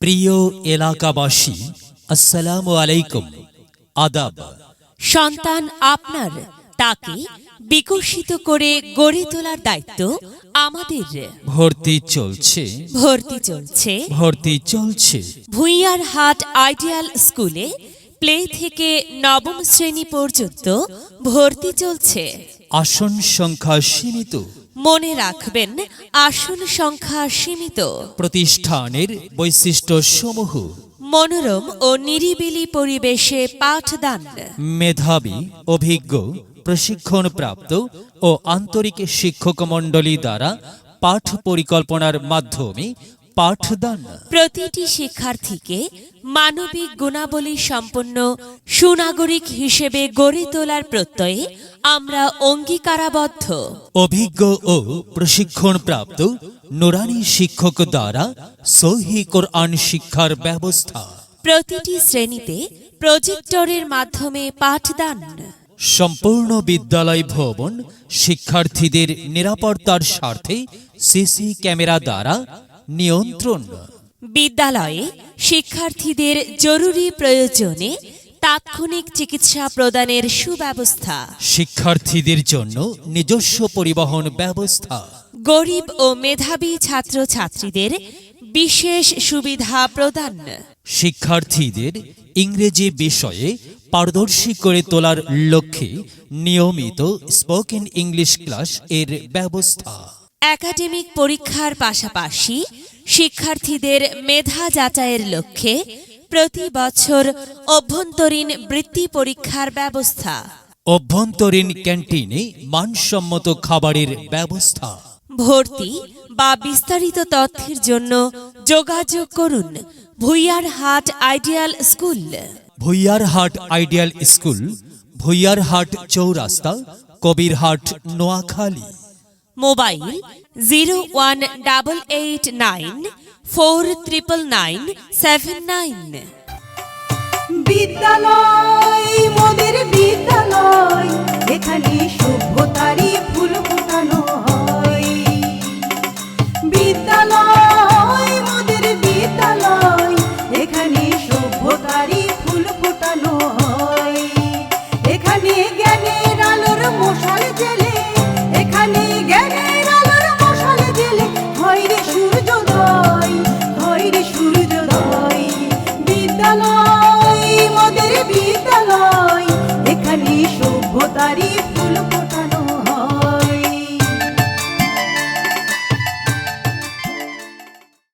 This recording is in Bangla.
প্রিয় এলাকাবাসী, আসসালামু আলাইকুম, আদাব। সন্তান আপনার, তাকে বিকশিত করে গড়ে তোলার দায়িত্ব আমাদের। ভর্তি চলছে, ভর্তি চলছে ভুঁইয়ার হাট আইডিয়াল স্কুলে প্লে থেকে নবম শ্রেণী পর্যন্ত ভর্তি চলছে। আসন সংখ্যা সীমিত। মনে রাখবেন, আসন সংখ্যা সীমিত। প্রতিষ্ঠানের বৈশিষ্ট্য সমূহ: মনোরম ও নিরিবিলি পরিবেশে পাঠদান, মেধাবী, অভিজ্ঞ, প্রশিক্ষণপ্রাপ্ত ও আন্তরিক শিক্ষক মণ্ডলী দ্বারা পাঠ পরিকল্পনার মাধ্যমে পাঠদান। প্রতিটি শিক্ষার্থীকে মানবিক গুণাবলী সম্পন্ন সুনাগরিক হিসেবে গড়ে তোলার প্রত্যয়ে আমরা অঙ্গীকারাবদ্ধ। অভিজ্ঞ ও প্রশিক্ষণপ্রাপ্ত নুরানি শিক্ষক দ্বারা সহিহ কোরআন শিক্ষার ব্যবস্থা। প্রতিটি শ্রেণীতে প্রজেক্টরের মাধ্যমে পাঠদান। সম্পূর্ণ বিদ্যালয় ভবন শিক্ষার্থীদের নিরাপত্তার স্বার্থে সিসি ক্যামেরা দ্বারা নিয়ন্ত্রণ। বিদ্যালয়ে শিক্ষার্থীদের জরুরি প্রয়োজনে তাৎক্ষণিক চিকিৎসা প্রদানের সুব্যবস্থা। শিক্ষার্থীদের জন্য নিজস্ব পরিবহন ব্যবস্থা। গরিব ও মেধাবী ছাত্রছাত্রীদের বিশেষ সুবিধা প্রদান। শিক্ষার্থীদের ইংরেজি বিষয়ে পারদর্শী করে তোলার লক্ষ্যে নিয়মিত স্পোকেন ইংলিশ ক্লাস এর ব্যবস্থা। একাডেমিক পরীক্ষার পাশাপাশি শিক্ষার্থীদের মেধা যাচাইয়ের লক্ষ্যে প্রতি বছর অভ্যন্তরীণ বৃত্তি পরীক্ষার ব্যবস্থা। অভ্যন্তরীণ ক্যান্টিনে মানসম্মত খাবারের ব্যবস্থা। ভর্তি বা বিস্তারিত তথ্যের জন্য যোগাযোগ করুন ভুঁইয়ার হাট আইডিয়াল স্কুল। ভুঁইয়ার হাট আইডিয়াল স্কুল, ভুঁইয়ার হাট চৌরাস্তা, কবিরহাট, নোয়াখালী। মোবাইল 01894999799। বিদ্যালয় মোদের বিদ্যালয়, এখানে সভ্যতারই ফুল ফোটানো হয়।